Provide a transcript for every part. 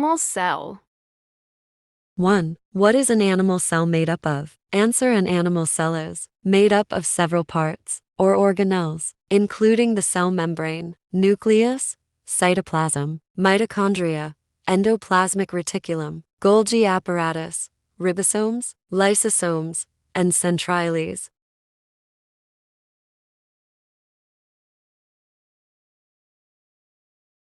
animal cell? 1. What is an animal cell made up of? Answer: an animal cell is made up of several parts, or organelles, including the cell membrane, nucleus, cytoplasm, mitochondria, endoplasmic reticulum, Golgi apparatus, ribosomes, lysosomes, and centrioles.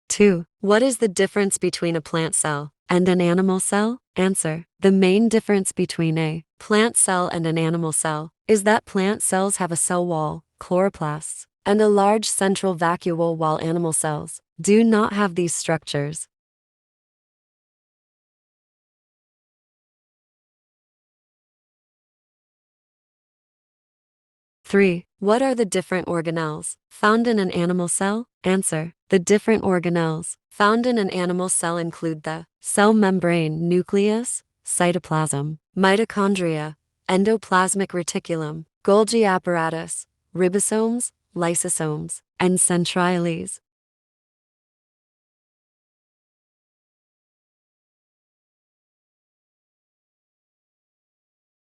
2. What is the difference between a plant cell and an animal cell? Answer: the main difference between a plant cell and an animal cell is that plant cells have a cell wall, chloroplasts, and a large central vacuole, while animal cells do not have these structures. 3. What are the different organelles found in an animal cell? Answer: the different organelles found in an animal cell include the cell membrane, nucleus, cytoplasm, mitochondria, endoplasmic reticulum, Golgi apparatus, ribosomes, lysosomes, and centrioles.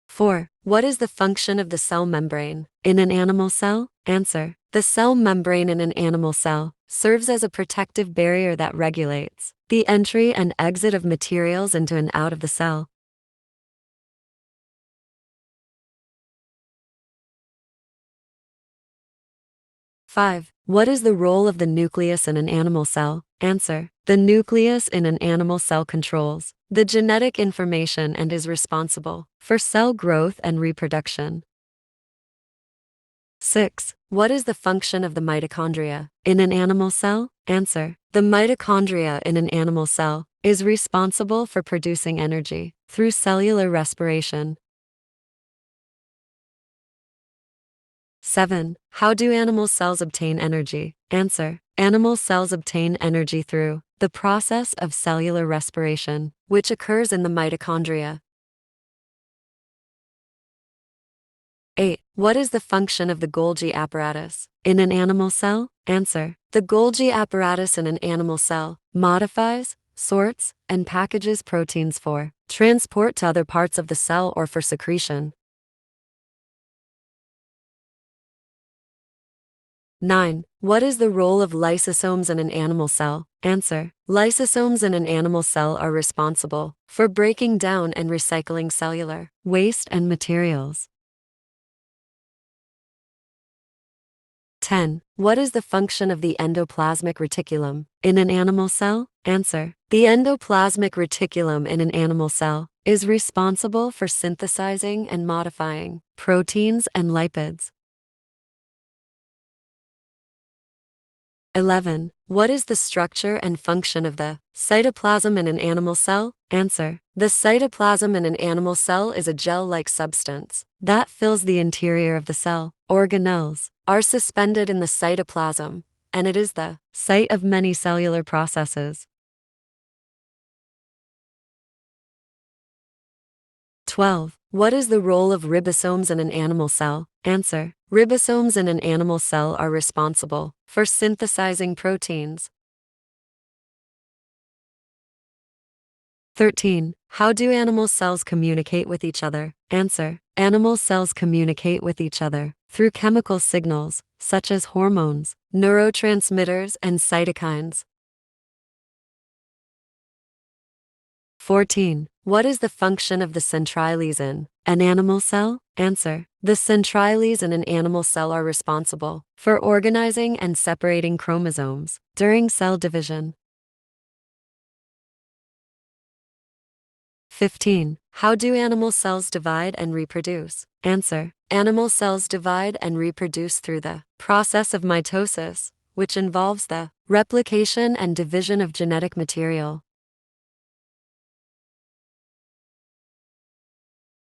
4. What is the function of the cell membrane in an animal cell? Answer: the cell membrane in an animal cell serves as a protective barrier that regulates the entry and exit of materials into and out of the cell. Five. What is the role of the nucleus in an animal cell? Answer: the nucleus in an animal cell controls the genetic information and is responsible for cell growth and reproduction. 6. What is the function of the mitochondria in an animal cell? Answer: the mitochondria in an animal cell is responsible for producing energy through cellular respiration. 7. How do animal cells obtain energy? Answer: animal cells obtain energy through the process of cellular respiration, which occurs in the mitochondria. 8. What is the function of the Golgi apparatus in an animal cell? Answer: the Golgi apparatus in an animal cell modifies, sorts, and packages proteins for transport to other parts of the cell or for secretion. 9. What is the role of lysosomes in an animal cell? Answer: lysosomes in an animal cell are responsible for breaking down and recycling cellular waste and materials. 10. What is the function of the endoplasmic reticulum in an animal cell? Answer: the endoplasmic reticulum in an animal cell is responsible for synthesizing and modifying proteins and lipids. 11. What is the structure and function of the cytoplasm in an animal cell? Answer: the cytoplasm in an animal cell is a gel-like substance that fills the interior of the cell. Organelles are suspended in the cytoplasm, and it is the site of many cellular processes. 12. What is the role of ribosomes in an animal cell? Answer: ribosomes in an animal cell are responsible for synthesizing proteins. 13. How do animal cells communicate with each other? Answer: animal cells communicate with each other through chemical signals, such as hormones, neurotransmitters, and cytokines. 14. What is the function of the centrioles in an animal cell? Answer: the centrioles in an animal cell are responsible for organizing and separating chromosomes during cell division. 15. How do animal cells divide and reproduce? Answer: animal cells divide and reproduce through the process of mitosis, which involves the replication and division of genetic material.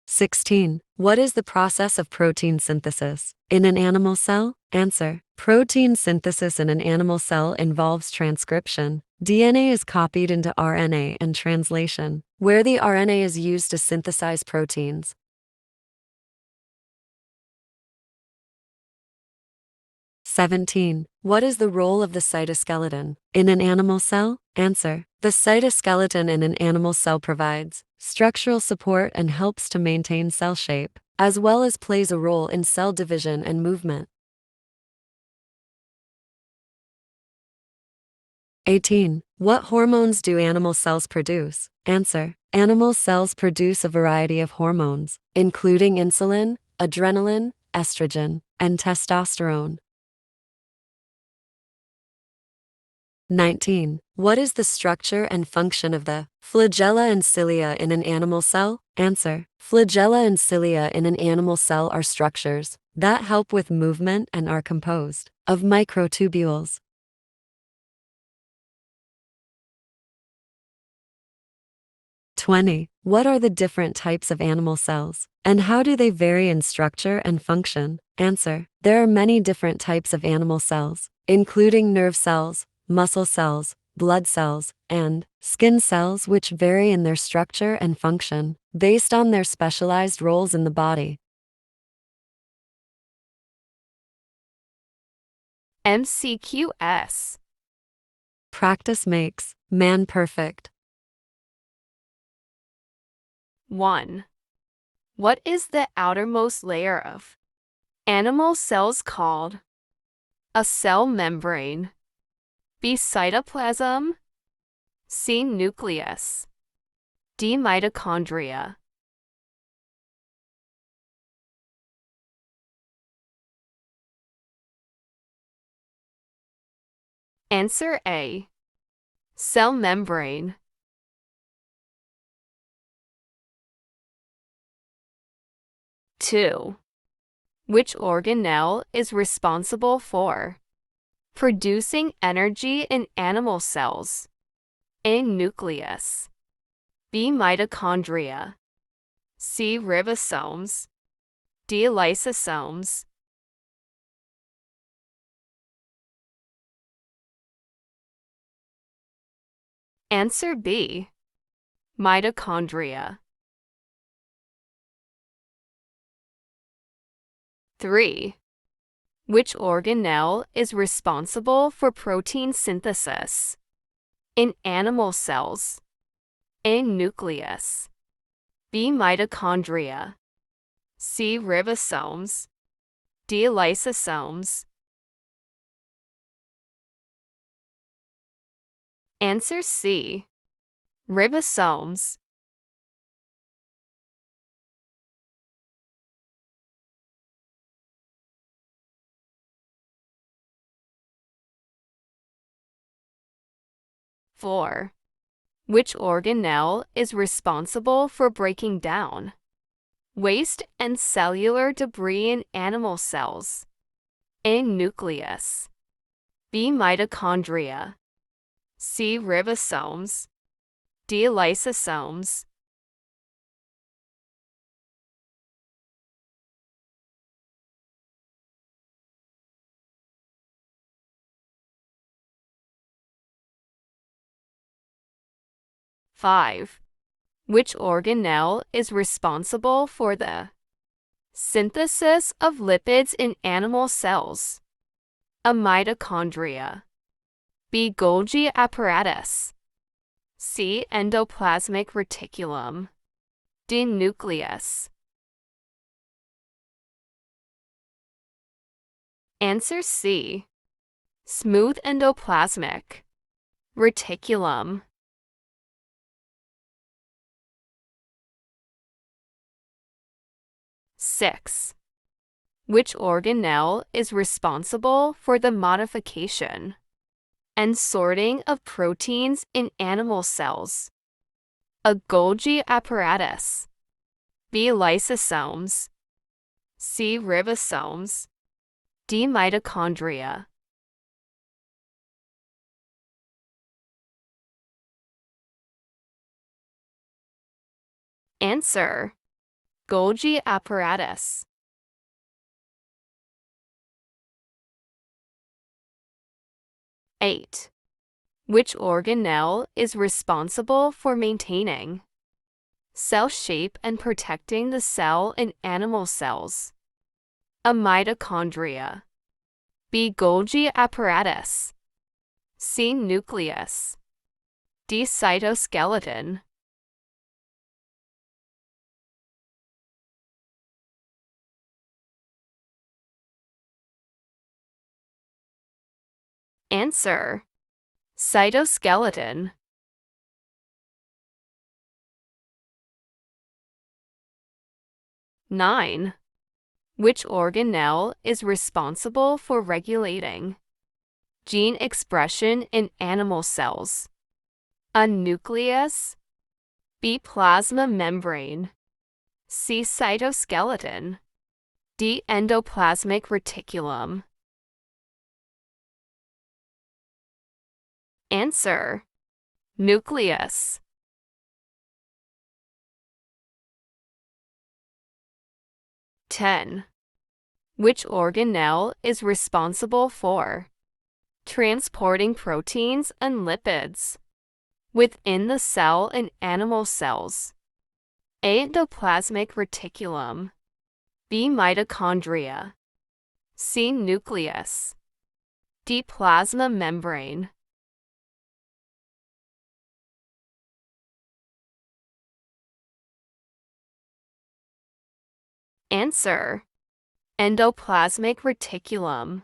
16. What is the process of protein synthesis in an animal cell? Answer: protein synthesis in an animal cell involves transcription. DNA is copied into RNA and translation, where the RNA is used to synthesize proteins. 17. What is the role of the cytoskeleton in an animal cell? Answer. The cytoskeleton in an animal cell provides structural support and helps to maintain cell shape, as well as plays a role in cell division and movement. 18. What hormones do animal cells produce? Answer. Animal cells produce a variety of hormones, including insulin, adrenaline, estrogen, and testosterone. 19. What is the structure and function of the flagella and cilia in an animal cell? Answer. Flagella and cilia in an animal cell are structures that help with movement and are composed of microtubules. 20. What are the different types of animal cells, and how do they vary in structure and function? Answer. There are many different types of animal cells, including nerve cells, muscle cells, blood cells, and skin cells, which vary in their structure and function based on their specialized roles in the body. mcqs. Practice makes man perfect. 1. What is the outermost layer of animal cells called? A cell membrane. B. Cytoplasm. C. Nucleus. D. Mitochondria. Answer A. Cell membrane. 2. Which organelle is responsible for producing energy in animal cells? A. Nucleus. B. Mitochondria. C. Ribosomes. D. Lysosomes. Answer B. Mitochondria. 3. Which organelle is responsible for protein synthesis in animal cells? A. Nucleus. B. Mitochondria. C. Ribosomes. D. Lysosomes. Answer C. Ribosomes. 4. Which organelle is responsible for breaking down waste and cellular debris in animal cells? A. Nucleus. B. Mitochondria. C. Ribosomes. D. Lysosomes. Five. Which organelle is responsible for the synthesis of lipids in animal cells? A. Mitochondria. B. Golgi apparatus. C. Endoplasmic reticulum. D. Nucleus. Answer C. Smooth endoplasmic reticulum. 6. Which organelle is responsible for the modification and sorting of proteins in animal cells? A. Golgi apparatus. B. Lysosomes. C. Ribosomes. D. Mitochondria. Answer: Golgi apparatus. 8. Which organelle is responsible for maintaining cell shape and protecting the cell in animal cells? A. Mitochondria. B. Golgi apparatus. C. Nucleus. D. Cytoskeleton. Answer: cytoskeleton. 9. Which organelle is responsible for regulating gene expression in animal cells? A. Nucleus. B. Plasma membrane. C. Cytoskeleton. D. Endoplasmic reticulum. Answer: nucleus. 10. Which organelle is responsible for transporting proteins and lipids within the cell in animal cells? A. Endoplasmic reticulum. B. Mitochondria. C. Nucleus. D. Plasma membrane. Answer: endoplasmic reticulum.